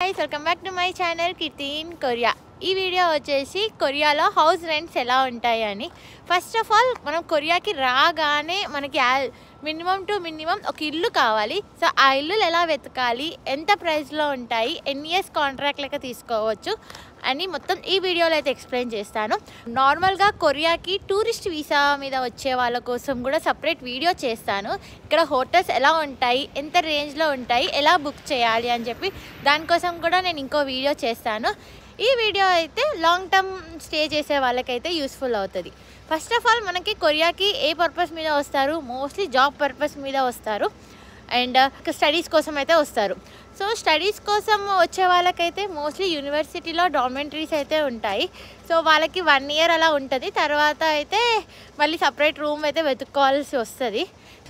guys, welcome back to my channel Kirti in Korea. ఈ video వచ్చేసి కొరియాలో house rents ఎలా ఉంటాయి అని. ఫస్ట్ ఆఫ్ ఆల్ మనం కొరియాకి రాగానే మనకి మినిమం టు మినిమం ఒక ఇల్లు కావాలి. సో ఆ ఇల్లులు ఎలా వెతకాలి, ఎంత ప్రైస్లో ఉంటాయి, ఎన్ని ఇయర్స్ కాంట్రాక్ట్ లెక్క తీసుకోవచ్చు అని మొత్తం ఈ వీడియోలో అయితే ఎక్స్ప్లెయిన్ చేస్తాను. నార్మల్గా కొరియాకి టూరిస్ట్ వీసా మీద వచ్చే వాళ్ళ కోసం కూడా సపరేట్ వీడియో చేస్తాను. ఇక్కడ హోటల్స్ ఎలా ఉంటాయి, ఎంత రేంజ్లో ఉంటాయి, ఎలా బుక్ చేయాలి అని చెప్పి దానికోసం కూడా నేను ఇంకో వీడియో చేస్తాను. ఈ వీడియో అయితే లాంగ్ టర్మ్ స్టే చేసే వాళ్ళకైతే యూస్ఫుల్ అవుతుంది. ఫస్ట్ ఆఫ్ ఆల్ మనకి కొరియాకి ఏ పర్పస్ మీద వస్తారు, మోస్ట్లీ జాబ్ పర్పస్ మీద వస్తారు అండ్ స్టడీస్ కోసం అయితే వస్తారు. సో స్టడీస్ కోసం వచ్చే వాళ్ళకైతే మోస్ట్లీ యూనివర్సిటీలో డార్మెంటరీస్ అయితే ఉంటాయి. సో వాళ్ళకి 1 year అలా ఉంటుంది. తర్వాత అయితే మళ్ళీ సపరేట్ రూమ్ అయితే వెతుక్కోవాల్సి వస్తుంది.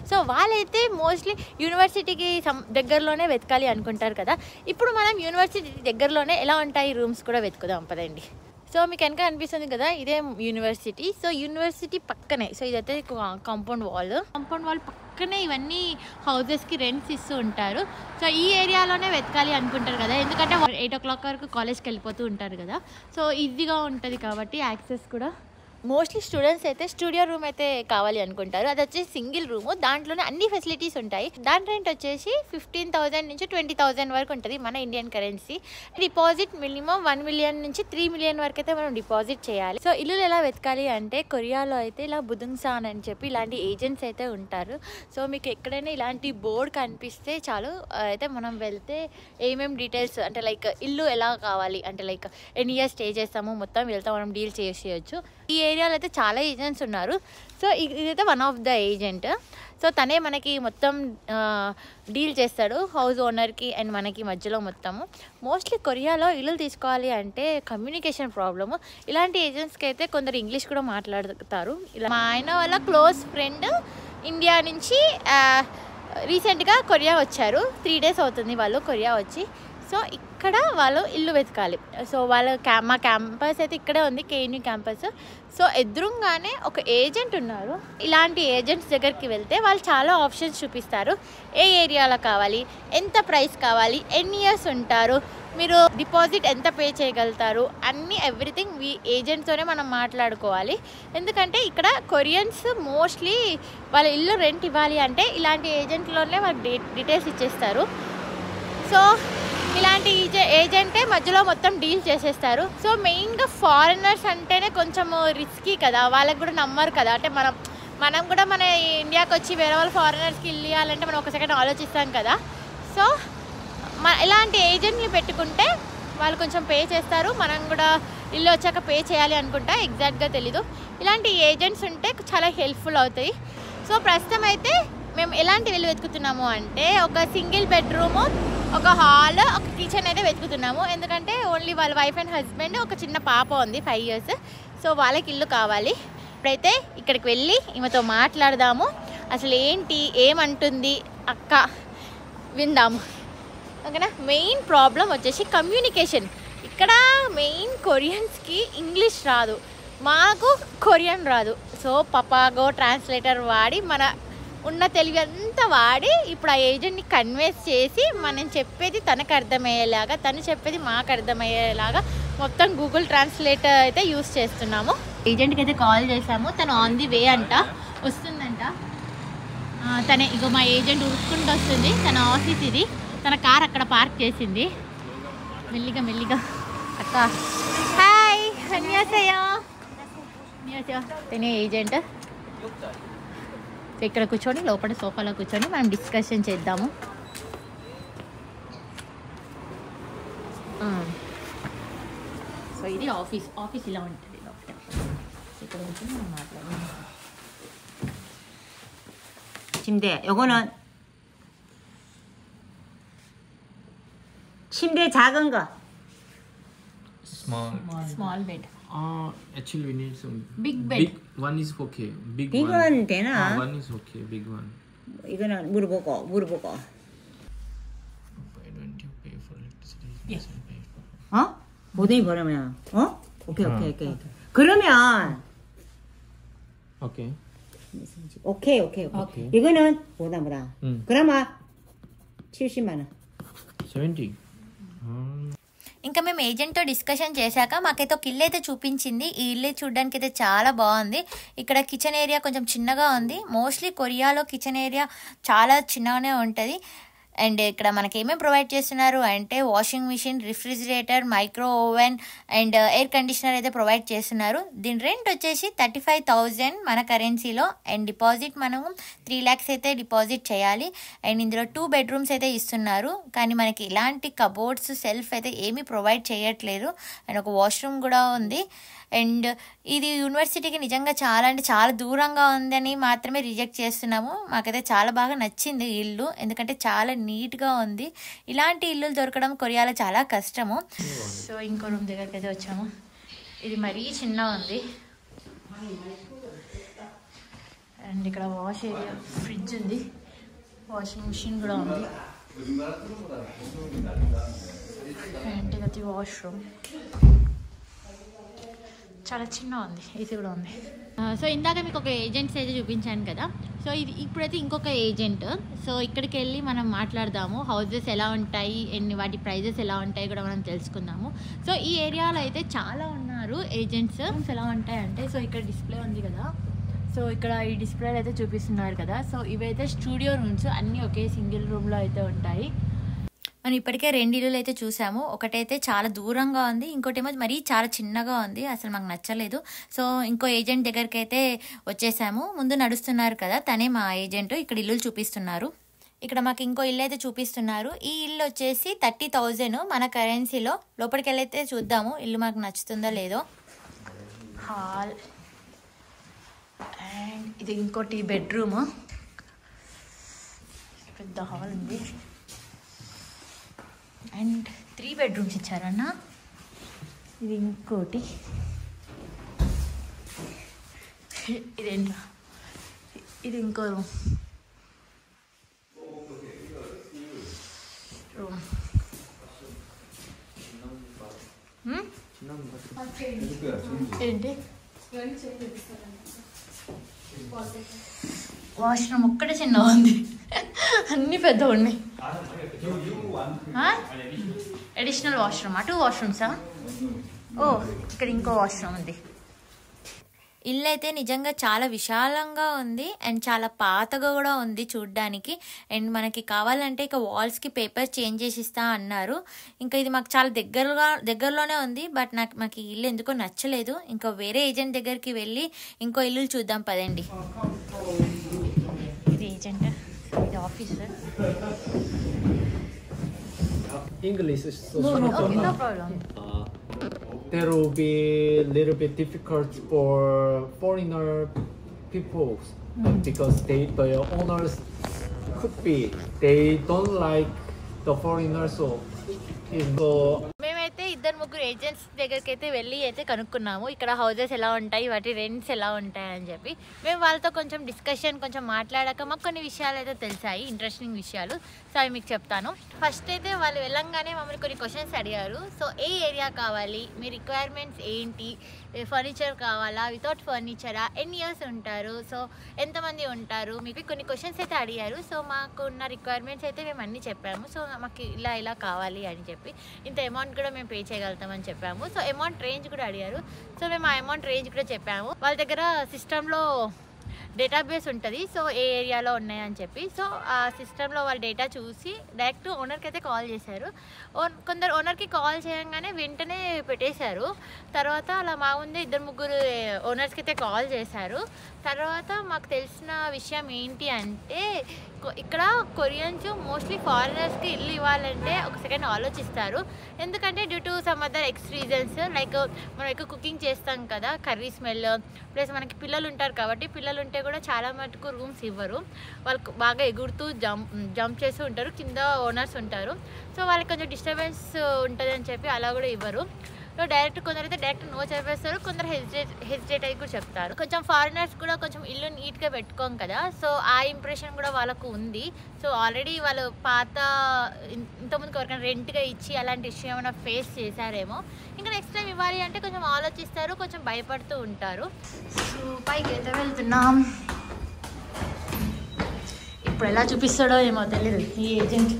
సో వాళ్ళైతే మోస్ట్లీ యూనివర్సిటీకి దగ్గరలోనే వెతకాలి అనుకుంటారు కదా. ఇప్పుడు మనం యూనివర్సిటీ దగ్గరలోనే ఎలా ఉంటాయి రూమ్స్ కూడా వెతుకుదాం పదండి. సో మీకు వెనక అనిపిస్తుంది కదా, ఇదే యూనివర్సిటీ. సో యూనివర్సిటీ పక్కనే, సో ఇదైతే కాంపౌండ్ వాల్ పక్కనే ఇవన్నీ హౌజెస్కి రెంట్స్ ఇస్తూ ఉంటారు. సో ఈ ఏరియాలోనే వెతకాలి అనుకుంటారు కదా, ఎందుకంటే 8 o'clock వరకు కాలేజ్కి వెళ్ళిపోతూ ఉంటారు కదా. సో ఈజీగా ఉంటుంది కాబట్టి యాక్సెస్ కూడా. మోస్ట్లీ స్టూడెంట్స్ అయితే స్టూడియో రూమ్ అయితే కావాలి అనుకుంటారు. అది వచ్చేసి సింగిల్ రూము, దాంట్లోనే అన్ని ఫెసిలిటీస్ ఉంటాయి. దాని రెంట్ వచ్చేసి 15,000 నుంచి 20,000 వరకు ఉంటుంది మన Indian currency. Deposit minimum 1 million నుంచి 3 million వరకు అయితే మనం డిపాజిట్ చేయాలి. సో ఇల్లు ఎలా వెతకాలి అంటే కొరియాలో అయితే ఇలా బుదుంగ్సాన్ అని చెప్పి ఇలాంటి ఏజెంట్స్ అయితే ఉంటారు. సో మీకు ఎక్కడైనా ఇలాంటి బోర్డు కనిపిస్తే చాలు, అయితే మనం వెళ్తే ఏమేమి డీటెయిల్స్ అంటే లైక్ ఇల్లు ఎలా కావాలి అంటే లైక్ ఎన్ని ఇయర్స్ స్టే చేస్తాము మొత్తం వెళ్తాం మనం డీల్ చేసేయచ్చు. ఈ ఏరియాలో అయితే చాలా ఏజెంట్స్ ఉన్నారు. సో ఇదైతే one of the agent. So తనే మనకి మొత్తం డీల్ చేస్తాడు హౌస్ ఓనర్కి అండ్ మనకి మధ్యలో మొత్తము. మోస్ట్లీ కొరియాలో ఇల్లు తీసుకోవాలి అంటే కమ్యూనికేషన్ ప్రాబ్లము. ఇలాంటి ఏజెంట్స్కి అయితే కొందరు ఇంగ్లీష్ కూడా మాట్లాడుతారు. ఇలా మా ఆయన వాళ్ళ క్లోజ్ ఫ్రెండ్ ఇండియా నుంచి రీసెంట్గా కొరియా వచ్చారు. 3 days అవుతుంది వాళ్ళు కొరియా వచ్చి. సో ఇక్కడ వాళ్ళు ఇల్లు వెతకాలి. సో వాళ్ళ మా క్యాంపస్ అయితే ఇక్కడే ఉంది, కేఎన్యూ క్యాంపస్. సో ఎదురుగానే ఒక ఏజెంట్ ఉన్నారు. ఇలాంటి ఏజెంట్స్ దగ్గరికి వెళ్తే వాళ్ళు చాలా ఆప్షన్స్ చూపిస్తారు. ఏ ఏరియాలో కావాలి, ఎంత ప్రైస్ కావాలి, ఎన్ని ఇయర్స్ ఉంటారు, మీరు డిపాజిట్ ఎంత పే చేయగలుగుతారు, అన్నీ ఎవ్రీథింగ్ ఏజెంట్తోనే మనం మాట్లాడుకోవాలి. ఎందుకంటే ఇక్కడ కొరియన్స్ మోస్ట్లీ వాళ్ళ ఇల్లు రెంట్ ఇవ్వాలి అంటే ఇలాంటి ఏజెంట్లోనే వాళ్ళకి డీటెయిల్స్ ఇచ్చేస్తారు. సో ఇలాంటి ఏజెంటే మధ్యలో మొత్తం డీల్ చేసేస్తారు. సో మెయిన్గా ఫారినర్స్ అంటేనే కొంచెం రిస్కీ కదా, వాళ్ళకి కూడా నమ్మరు కదా. అంటే మనం కూడా మన ఇండియాకి వచ్చి వేరే వాళ్ళు ఫారినర్స్కి ఇల్లు ఇవ్వాలంటే మనం ఒక సెకండ్ ఆలోచిస్తాం కదా. సో ఇలాంటి ఏజెంట్ని పెట్టుకుంటే వాళ్ళు కొంచెం పే చేస్తారు. మనం కూడా ఇల్లు వచ్చాక పే చేయాలి అనుకుంటా, ఎగ్జాక్ట్గా తెలీదు. ఇలాంటి ఏజెంట్స్ ఉంటే చాలా హెల్ప్ఫుల్ అవుతాయి. సో ప్రస్తుతం అయితే మేము ఎలాంటి ఇల్లు వెతుకుతున్నాము అంటే ఒక సింగిల్ బెడ్రూము, ఒక హాల్, ఒక కిచెన్ అయితే వెతుకుతున్నాము. ఎందుకంటే ఓన్లీ వాళ్ళ వైఫ్ అండ్ హస్బెండ్, ఒక చిన్న పాప ఉంది 5 years. సో వాళ్ళకి ఇల్లు కావాలి. ఇప్పుడైతే ఇక్కడికి వెళ్ళి ఈమెతో మాట్లాడదాము. అసలు ఏంటి ఏమంటుంది అక్క విందాము, ఓకేనా. మెయిన్ ప్రాబ్లం వచ్చేసి కమ్యూనికేషన్. ఇక్కడ మెయిన్ కొరియన్స్కి ఇంగ్లీష్ రాదు, మాకు కొరియన్ రాదు. సో పపాగో ట్రాన్స్లేటర్ వాడి మన ఉన్న తెలివి అంతా వాడి ఇప్పుడు ఆ ఏజెంట్ని కన్విన్స్ చేసి మనం చెప్పేది తనకు అర్థమయ్యేలాగా, తను చెప్పేది మాకు అర్థమయ్యేలాగా మొత్తం గూగుల్ ట్రాన్స్లేటర్ అయితే యూస్ చేస్తున్నాము. ఏజెంట్కి అయితే కాల్ చేసాము, తను ఆన్ ది వే అంట, వస్తుందంట. తనే ఇగో మా ఏజెంట్ ఉరుక్కుంటూ వస్తుంది. తన ఆఫీస్ ఇది, తన కార్ అక్కడ పార్క్ చేసింది. మెల్లిగా అక్క హాయ్ అన్యాసయ్యా. తనే ఏజెంట్. ఇక్కడ కూర్చొని లోపల సోఫాలో కూర్చొని మనం డిస్కషన్ చేద్దాము. సో ఇది ఆఫీస్ ఇలా ఉంటుంది లోపల. ఇక్కడ కూర్చొని మనం మాట్లాడదాం. 침대 요거는 침대 작은 거 small bed. Actually we need some big bed. Big one is okay. Big 이건 one. 되나? One is okay. Big one. 이거는 물어보고 Why don't you pay for electricity? Yes. Pay for. 어? 모델이 뭐라면 어? 오케이 그러면 Okay. 오케이 이거는 뭐다 응. 그러면 70만 원 70. ఇంకా మేము ఏజెంట్తో డిస్కషన్ చేశాక మాకైతే ఒక ఇల్లు అయితే చూపించింది. ఈ ఇల్లు చూడడానికి అయితే చాలా బాగుంది. ఇక్కడ కిచెన్ ఏరియా కొంచెం చిన్నగా ఉంది. మోస్ట్లీ కొరియాలో కిచెన్ ఏరియా చాలా చిన్నగానే ఉంటుంది. అండ్ ఇక్కడ మనకి ఏమేమి ప్రొవైడ్ చేస్తున్నారు అంటే washing machine, refrigerator, micro oven and air conditioner అయితే ప్రొవైడ్ చేస్తున్నారు. దీని రెంట్ వచ్చేసి 35,000 మన కరెన్సీలో. అండ్ డిపాజిట్ మనము 3 lakhs అయితే డిపాజిట్ చేయాలి. అండ్ ఇందులో 2 bedrooms అయితే ఇస్తున్నారు. కానీ మనకి ఇలాంటి కబోర్డ్స్, సెల్ఫ్ అయితే ఏమీ ప్రొవైడ్ చేయట్లేదు. అండ్ ఒక వాష్రూమ్ కూడా ఉంది. అండ్ ఇది యూనివర్సిటీకి నిజంగా చాలా అంటే చాలా దూరంగా ఉందని మాత్రమే రిజెక్ట్ చేస్తున్నాము. మాకైతే చాలా బాగా నచ్చింది ఇల్లు, ఎందుకంటే చాలా నీట్గా ఉంది. ఇలాంటి ఇల్లులు దొరకడం కొరియాలో చాలా కష్టము. సో ఇంకో రూమ్ దగ్గరికి అయితే వచ్చాము. ఇది మరీ చిన్న ఉంది. అండ్ ఇక్కడ వాష్ ఏరియా, ఫ్రిడ్జ్ ఉంది, వాషింగ్ మిషన్ కూడా ఉంది. అండ్ ఇది వాష్రూమ్ చాలా చిన్న ఉంది. ఇది కూడా ఉంది. సో ఇందాక మీకు ఒక ఏజెంట్స్ అయితే చూపించాను కదా. సో ఇది ఇప్పుడైతే ఇంకొక ఏజెంట్. సో ఇక్కడికి వెళ్ళి మనం మాట్లాడదాము. హౌజెస్ ఎలా ఉంటాయి, వాటి ప్రైజెస్ ఎలా ఉంటాయి కూడా మనం తెలుసుకుందాము. సో ఈ ఏరియాలో అయితే చాలా ఉన్నారు ఏజెంట్స్. ఎలా ఉంటాయంటే, సో ఇక్కడ డిస్ప్లే ఉంది కదా, సో ఇక్కడ ఈ డిస్ప్లేలో అయితే చూపిస్తున్నారు కదా. సో ఇవైతే స్టూడియో రూమ్స్, అన్నీ ఒకే సింగిల్ రూమ్లో అయితే ఉంటాయి. మనం ఇప్పటికే 2 ఇల్లులు అయితే చూసాము. ఒకటైతే చాలా దూరంగా ఉంది, ఇంకోటేమో మరీ చాలా చిన్నగా ఉంది, అసలు మాకు నచ్చలేదు. సో ఇంకో ఏజెంట్ దగ్గరికి అయితే వచ్చేసాము. ముందు నడుస్తున్నారు కదా, తనే మా ఏజెంట్. ఇక్కడ ఇల్లులు చూపిస్తున్నారు. ఇక్కడ మాకు ఇంకో ఇల్లు అయితే చూపిస్తున్నారు. ఈ ఇల్లు వచ్చేసి 30,000 మన కరెన్సీలో. లోపలికి వెళ్ళైతే చూద్దాము ఇల్లు మాకు నచ్చుతుందో లేదో. హాల్ అండ్ ఇది ఇంకోటి బెడ్రూమ్. పెద్ద హాల్ ఉంది. And 3 bedrooms ఇచ్చారన్న. ఇది ఇంకోటి. ఇదేంటో, ఇది ఇంకో రూమ్. ఏంటి వాష్రూమ్ ఒక్కటే చిన్నగా ఉంది, అన్నీ పెద్దగా ఉన్నాయి. అడిషనల్ వాష్రూమా? 2 washrooms? ఓ ఇక్కడ ఇంకో వాష్రూమ్ ఉంది. ఇల్లు అయితే నిజంగా చాలా విశాలంగా ఉంది అండ్ చాలా పాతగా కూడా ఉంది చూడ్డానికి. అండ్ మనకి కావాలంటే ఇక వాల్స్కి పేపర్ చేంజ్ చేసి ఇస్తా అన్నారు. ఇంకా ఇది మాకు చాలా దగ్గరలోనే ఉంది. బట్ మాకు ఈ ఇల్లు ఎందుకో నచ్చలేదు. ఇంకా వేరే ఏజెంట్ దగ్గరికి వెళ్ళి ఇంకో ఇల్లు చూద్దాం పదండి. ఇది ఏజెంట్, ఇది officer. English is so Okay, no problem. That will be a little bit difficult for foreigner people because the owners could be they don't like the foreigners, so మేమైతే 2-3 ఏజెంట్స్ దగ్గరికి అయితే వెళ్ళి అయితే కనుక్కున్నాము ఇక్కడ హౌజెస్ ఎలా ఉంటాయి, వాటి రెంట్స్ ఎలా ఉంటాయి అని చెప్పి. మేము వాళ్ళతో కొంచెం డిస్కషన్ కొంచెం మాట్లాడాక మాకు కొన్ని విషయాలు అయితే తెలిసాయి, ఇంట్రెస్టింగ్ విషయాలు. సో అవి మీకు చెప్తాను. ఫస్ట్ అయితే వాళ్ళు వెళ్ళంగానే మమ్మల్ని కొన్ని క్వశ్చన్స్ అడిగారు. సో ఏ ఏరియా కావాలి, మీ రిక్వైర్మెంట్స్ ఏంటి, ఫర్నిచర్ కావాలా, వితౌట్ ఫర్నిచరా, ఎన్ని ఇయర్స్ ఉంటారు, సో ఎంతమంది ఉంటారు, మీకు కొన్ని క్వశ్చన్స్ అయితే అడిగారు. సో మాకు ఉన్న రిక్వైర్మెంట్స్ అయితే మేము అన్నీ చెప్పాము. సో మాకు ఇలా కావాలి అని చెప్పి, ఇంత అమౌంట్ కూడా మేము పే చేయగలుగుతామని చెప్పాము. సో అమౌంట్ రేంజ్ కూడా అడిగారు. సో మేము ఆ అమౌంట్ రేంజ్ కూడా చెప్పాము. వాళ్ళ దగ్గర సిస్టంలో డేటాబేస్ ఉంటుంది, సో ఏ ఏరియాలో ఉన్నాయని చెప్పి. సో ఆ సిస్టంలో వాళ్ళ డేటా చూసి డైరెక్ట్ ఓనర్కి అయితే కాల్ చేశారు. కొందరు ఓనర్కి కాల్ చేయగానే వెంటనే పెట్టేశారు. తర్వాత అలా మా ముందే 2-3 ఓనర్స్కి అయితే కాల్ చేశారు. తర్వాత మాకు తెలిసిన విషయం ఏంటి అంటే, ఇక్కడ కొరియన్స్ మోస్ట్లీ ఫారినర్స్కి ఇల్లు ఇవ్వాలంటే ఒక సెకండ్ ఆలోచిస్తారు. ఎందుకంటే due to some other reasons, like మనం ఎక్కువ కుకింగ్ చేస్తాం కదా, కర్రీ స్మెల్, ప్లస్ మనకి పిల్లలు ఉంటారు కాబట్టి పిల్లలు ఉంటే కూడా చాలా మటుకు రూమ్స్ ఇవ్వరు. వాళ్ళకు బాగా ఎగురుతూ జంప్ చేస్తూ ఉంటారు, కింద ఓనర్స్ ఉంటారు. సో వాళ్ళకి కొంచెం డిస్టర్బెన్స్ ఉంటుంది అని చెప్పి అలా కూడా ఇవ్వరు. సో కొందరైతే డైరెక్ట్ నో చెప్పేస్తారు, కొందరు హెజిటేట్ అయ్యి కూడా చెప్తారు. కొంచెం ఫారినర్స్ కూడా కొంచెం ఇల్లు నీట్గా పెట్టుకోం కదా, సో ఆ ఇంప్రెషన్ కూడా వాళ్ళకు ఉంది. సో ఆల్రెడీ వాళ్ళు ఇంతకుముందుకు ఎవరికైనా రెంట్గా ఇచ్చి అలాంటి ఇష్యూ ఏమైనా ఫేస్ చేశారేమో. ఇంకా నెక్స్ట్ టైం ఇవ్వాలి అంటే కొంచెం ఆలోచిస్తారు, కొంచెం భయపడుతూ ఉంటారు. సో పైకి అయితే వెళ్తున్నాం. ఇప్పుడు ఎలా చూపిస్తాడో ఏమో తెలియదు ఈ ఏజెంట్.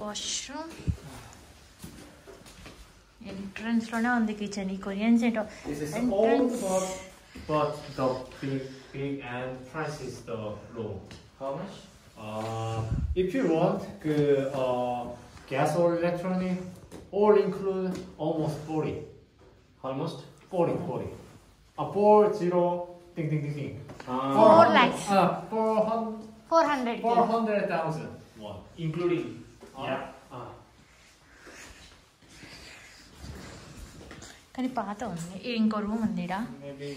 వాష్రూమ్ ఎంట్రన్స్లోనే ఉంది కిచెన్. ఈ కొరియన్స్ ఏంటో This is entrance all but the big entrance is the room. How much? If you want gas or electronic, all include almost 40. Almost 40. 40 ding ding ding ding. 4 lakhs. 400. 400,000 won, including. Yeah. కానీ పాత ఉంది. ఇంకో room ఉంది ఇక్కడ. Maybe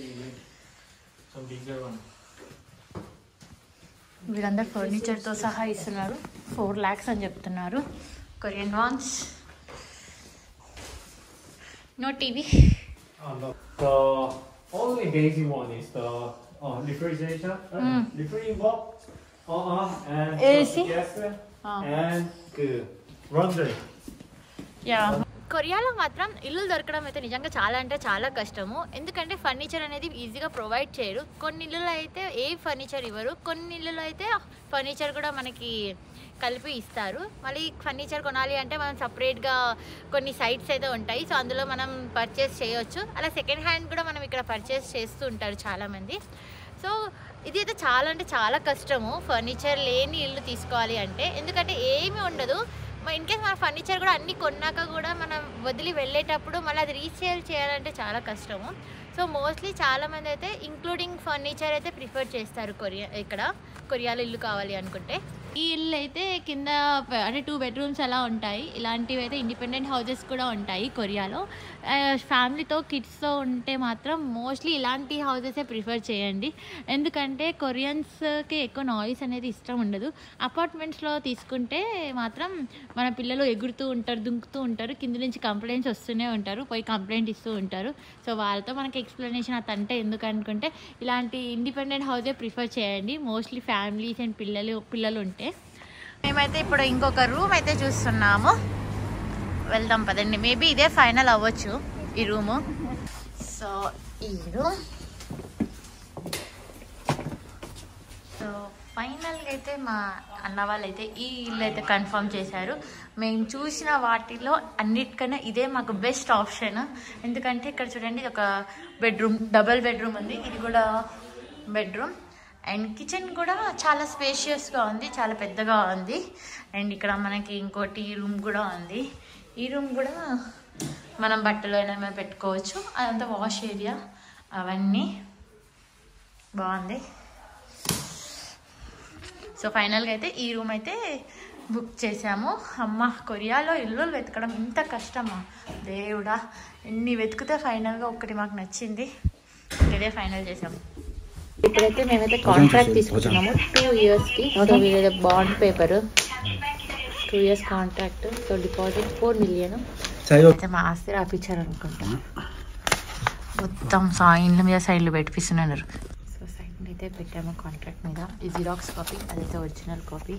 some bigger one. వీళ్ళందరూ ఫర్నిచర్తో సహా ఇస్తున్నారు. 4 lakhs అని చెప్తున్నారు. Korean wons. No TV. The only basic one is the refrigerator, refrigerating box, and AC? gas, and laundry. Yeah. కొరియాలో మాత్రం ఇల్లు దొరకడం అయితే నిజంగా చాలా అంటే చాలా కష్టము. ఎందుకంటే ఫర్నిచర్ అనేది ఈజీగా ప్రొవైడ్ చేయరు. కొన్ని ఇళ్ళలో అయితే ఏ ఫర్నిచర్ ఇవ్వరు, కొన్ని ఇళ్ళలో అయితే ఫర్నిచర్ కూడా మనకి కలిపి ఇస్తారు. మళ్ళీ ఫర్నిచర్ కొనాలి అంటే మనం సపరేట్గా కొన్ని సైట్స్ అయితే ఉంటాయి. సో అందులో మనం పర్చేస్ చేయొచ్చు. అలా సెకండ్ హ్యాండ్ కూడా మనం ఇక్కడ పర్చేస్ చేస్తూ ఉంటారు చాలామంది. సో ఇది అయితే చాలా అంటే చాలా కష్టము ఫర్నిచర్ లేని ఇల్లు తీసుకోవాలి అంటే. ఎందుకంటే ఏమీ ఉండదు. ఇన్ కేస్ మన ఫర్నిచర్ కూడా అన్నీ కొన్నాక కూడా మనం వదిలి వెళ్ళేటప్పుడు మళ్ళీ అది రీసేల్ చేయాలంటే చాలా కష్టము. సో మోస్ట్లీ చాలామంది అయితే ఇంక్లూడింగ్ ఫర్నిచర్ అయితే ప్రిఫర్ చేస్తారు కొరియాలో ఇల్లు కావాలి అనుకుంటే. ఈ ఇల్లు అయితే కింద అంటే 2 bedrooms అలా ఉంటాయి. ఇలాంటివి అయితే ఇండిపెండెంట్ హౌజెస్ కూడా ఉంటాయి కొరియాలో. ఫ్యామిలీతో కిడ్స్తో ఉంటే మాత్రం మోస్ట్లీ ఇలాంటి హౌజెసే ప్రిఫర్ చేయండి. ఎందుకంటే కొరియన్స్కి ఎక్కువ నాయిస్ అనేది ఇష్టం ఉండదు. అపార్ట్మెంట్స్లో తీసుకుంటే మాత్రం మన పిల్లలు ఎగురుతూ ఉంటారు, దుంకుతూ ఉంటారు, కింద నుంచి కంప్లైంట్స్ వస్తూనే ఉంటారు, పోయి కంప్లైంట్ ఇస్తూ ఉంటారు. సో వాళ్ళతో మనకి ఎక్స్ప్లెనేషన్ అతంటే ఎందుకు అనుకుంటే ఇలాంటి ఇండిపెండెంట్ హౌజే ప్రిఫర్ చేయండి మోస్ట్లీ ఫ్యామిలీస్ అండ్ పిల్లలు ఉంటే. మేమైతే ఇప్పుడు ఇంకొక రూమ్ అయితే చూస్తున్నాము. వెళ్దాం పదండి. మేబీ ఇదే ఫైనల్ అవ్వచ్చు ఈ రూము. సో ఈ రూమ్ సో ఫైనల్గా అయితే మా అన్న వాళ్ళు అయితే ఈ ఇల్లు అయితే కన్ఫర్మ్ చేశారు. మేము చూసిన వాటిలో అన్నిటికన్నా ఇదే మాకు బెస్ట్ ఆప్షన్. ఎందుకంటే ఇక్కడ చూడండి ఇది ఒక బెడ్రూమ్, డబల్ బెడ్రూమ్ ఉంది. ఇది కూడా బెడ్రూమ్ అండ్ కిచెన్ కూడా చాలా స్పేషియస్గా ఉంది, చాలా పెద్దగా ఉంది. అండ్ ఇక్కడ మనకి ఇంకోటి రూమ్ కూడా ఉంది. ఈ రూమ్ కూడా మనం బట్టలు అయినా పెట్టుకోవచ్చు. అదంతా వాష్ ఏరియా అవన్నీ బాగుంది. సో ఫైనల్గా అయితే ఈ రూమ్ అయితే బుక్ చేసాము. అమ్మ కొరియాలో ఇల్లు వెతకడం ఇంత కష్టమా దేవుడా. ఎన్ని వెతికితే ఫైనల్గా ఒక్కటి మాకు నచ్చింది. ఇదే ఫైనల్ చేసాము. ఇప్పుడైతే మేమైతే కాంట్రాక్ట్ తీసుకున్నాము 2 yearsకి. సో వీళ్ళ bond paper 2 years contract. So deposit 4 million. అయితే మా ఆస్తి రాపిచ్చారు అనుకుంటా. మొత్తం సైన్ల మీద సైడ్లు పెట్టిస్తున్నారు. సో సైన్ అయితే పెట్టాము కాంట్రాక్ట్ మీద. ఈ జిరాక్స్ కాపీ, అదైతే ఒరిజినల్ కాపీ.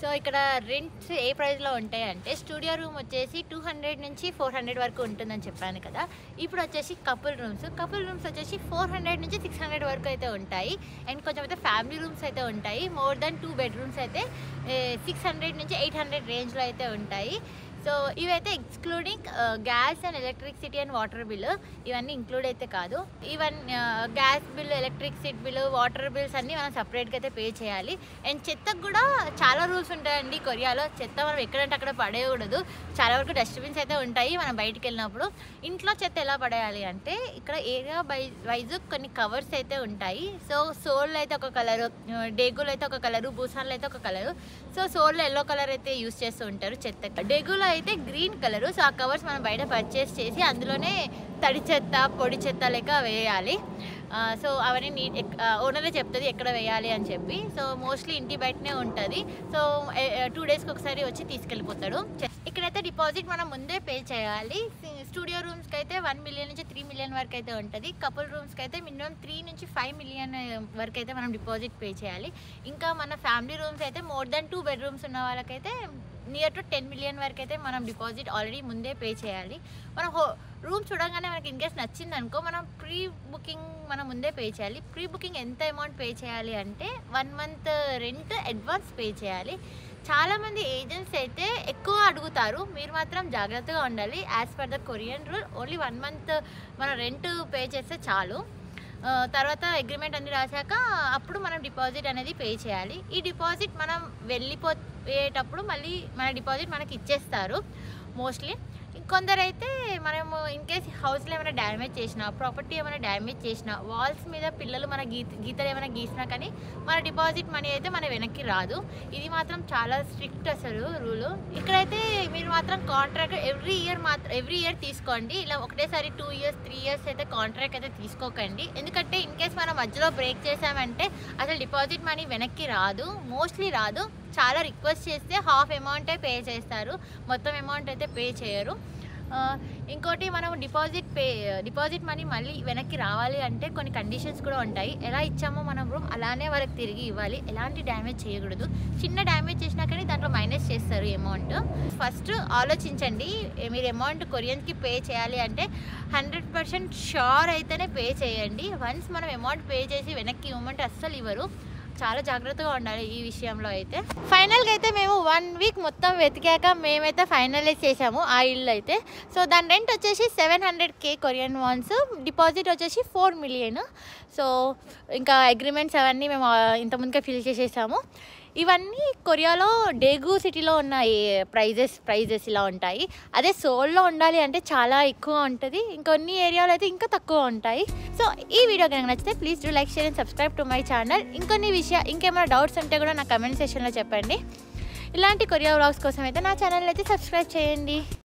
సో ఇక్కడ రెంట్స్ ఏ ప్రైస్లో ఉంటాయంటే స్టూడియో రూమ్ వచ్చేసి 200 నుంచి 400 వరకు ఉంటుందని చెప్పాను కదా. ఇప్పుడు వచ్చేసి కపుల్ రూమ్స్ వచ్చేసి 400 నుంచి 600 వరకు అయితే ఉంటాయి. అండ్ కొంచెం అయితే ఫ్యామిలీ రూమ్స్ అయితే ఉంటాయి. మోర్ దెన్ 2 bedrooms అయితే 600 నుంచి 800 రేంజ్లో అయితే ఉంటాయి. సో ఇవైతే excluding gas and electricity and water bill. ఇవన్నీ ఇంక్లూడ్ అయితే కాదు. Even gas bill, electricity bill, water bills అన్నీ మనం సపరేట్గా అయితే పే చేయాలి. అండ్ చెత్తకు కూడా చాలా రూల్స్ ఉంటాయండి కొరియాలో. చెత్త మనం ఎక్కడంటే అక్కడ పడేయకూడదు. చాలా వరకు డస్ట్బిన్స్ అయితే ఉంటాయి మనం బయటికి వెళ్ళినప్పుడు. ఇంట్లో చెత్త ఎలా పడేయాలి అంటే ఇక్కడ ఏరియా వైజ్ కొన్ని కవర్స్ అయితే ఉంటాయి. సో సోల్ అయితే ఒక కలరు, డేగులు అయితే ఒక కలరు, బూసాన్లు అయితే ఒక కలరు. సో సోల్లో ఎల్లో కలర్ అయితే యూస్ చేస్తూ ఉంటారు చెత్త. డేగులో అయితే గ్రీన్ కలరు. సో ఆ కవర్స్ మనం బయట పర్చేస్ చేసి అందులోనే తడి చెత్త, పొడి చెత్త లెక్క వేయాలి. సో అవన్నీ ఓనరే చెప్తుంది ఎక్కడ వేయాలి అని చెప్పి. సో మోస్ట్లీ ఇంటి బయటనే ఉంటుంది. సో 2 daysకి ఒకసారి వచ్చి తీసుకెళ్ళిపోతాడు. ఇక్కడైతే డిపాజిట్ మనం ముందే పే చేయాలి. స్టూడియో రూమ్స్కి అయితే 1 million నుంచి 3 million వరకు అయితే ఉంటుంది. కపుల్ రూమ్స్కి అయితే మినిమం 3 నుంచి 5 million వరకు అయితే మనం డిపాజిట్ పే చేయాలి. ఇంకా మన ఫ్యామిలీ రూమ్స్ అయితే మోర్ దెన్ 2 bedrooms ఉన్న వాళ్ళకైతే నియర్ టు 10 million వరకు అయితే మనం డిపాజిట్ ఆల్రెడీ ముందే పే చేయాలి. మనం రూమ్ చూడగానే మనకి ఇన్ కేస్ నచ్చింది అనుకో మనం ప్రీ బుకింగ్ మనం ముందే పే చేయాలి. ప్రీ బుకింగ్ ఎంత అమౌంట్ పే చేయాలి అంటే 1 month రెంట్ అడ్వాన్స్ పే చేయాలి. చాలామంది ఏజెంట్స్ అయితే ఎక్కువ అడుగుతారు, మీరు మాత్రం జాగ్రత్తగా ఉండాలి. As per the Korean rule only 1 month మనం రెంట్ పే చేస్తే చాలు. తర్వాత అగ్రిమెంట్ అన్ని రాశాక అప్పుడు మనం డిపాజిట్ అనేది పే చేయాలి. ఈ డిపాజిట్ మనం వెళ్ళిపోయేటప్పుడు మళ్ళీ మన డిపాజిట్ మనకి ఇచ్చేస్తారు మోస్ట్లీ. కొందరైతే మనము ఇన్ కేస్ హౌస్లో ఏమైనా డ్యామేజ్ చేసినా, ప్రాపర్టీ ఏమైనా డ్యామేజ్ చేసినా, వాల్స్ మీద పిల్లలు మన గీతలు ఏమైనా గీసినా కానీ మన డిపాజిట్ మనీ అయితే మన వెనక్కి రాదు. ఇది మాత్రం చాలా స్ట్రిక్ట్ అసలు రూలు. ఇక్కడైతే మీరు మాత్రం కాంట్రాక్ట్ ఎవ్రీ ఇయర్ తీసుకోండి. ఇలా ఒకటేసారి 2 years 3 years అయితే కాంట్రాక్ట్ అయితే తీసుకోకండి. ఎందుకంటే ఇన్ కేస్ మనం మధ్యలో బ్రేక్ చేసామంటే అసలు డిపాజిట్ మనీ వెనక్కి రాదు, మోస్ట్లీ రాదు. చాలా రిక్వెస్ట్ చేస్తే హాఫ్ అమౌంటే పే చేస్తారు, మొత్తం అమౌంట్ అయితే పే చేయరు. ఇంకోటి మనం డిపాజిట్ మనీ మళ్ళీ వెనక్కి రావాలి అంటే కొన్ని కండిషన్స్ కూడా ఉంటాయి. ఎలా ఇచ్చామో మనం రూమ్ అలానే వాళ్ళకి తిరిగి ఇవ్వాలి, ఎలాంటి డ్యామేజ్ చేయకూడదు. చిన్న డ్యామేజ్ చేసినా కానీ దాంట్లో మైనస్ చేస్తారు అమౌంట్. ఫస్ట్ ఆలోచించండి, మీరు అమౌంట్ కొరియన్కి పే చేయాలి అంటే 100% షూర్ అయితేనే పే చేయండి. వన్స్ మనం అమౌంట్ పే చేసి వెనక్కి ఇవ్వమంటే అస్సలు ఇవ్వరు. చాలా జాగ్రత్తగా ఉండాలి ఈ విషయంలో అయితే. ఫైనల్గా అయితే మేము 1 week మొత్తం వెతికాక మేమైతే ఫైనలైజ్ చేసాము ఆ ఇల్లు అయితే. సో దాని రెంట్ వచ్చేసి 700K కొరియన్ వాన్స్, డిపాజిట్ వచ్చేసి 4 million. సో ఇంకా అగ్రిమెంట్స్ అవన్నీ మేము ఇంతకుముందుగా ఫిల్ చేసేసాము. ఇవన్నీ కొరియాలో డేగు సిటీలో ఉన్న ప్రైజెస్ ఇలా ఉంటాయి. అదే సోల్లో ఉండాలి అంటే చాలా ఎక్కువ ఉంటుంది, ఇంకొన్ని ఏరియాలో అయితే ఇంకా తక్కువ ఉంటాయి. సో ఈ వీడియో కనుక నచ్చితే please do like, share and subscribe to my channel. ఇంకేమైనా డౌట్స్ ఉంటే కూడా నా కమెంట్ సెక్షన్లో చెప్పండి. ఇలాంటి కొరియా వ్లాగ్స్ కోసం అయితే నా ఛానల్ అయితే సబ్స్క్రైబ్ చేయండి.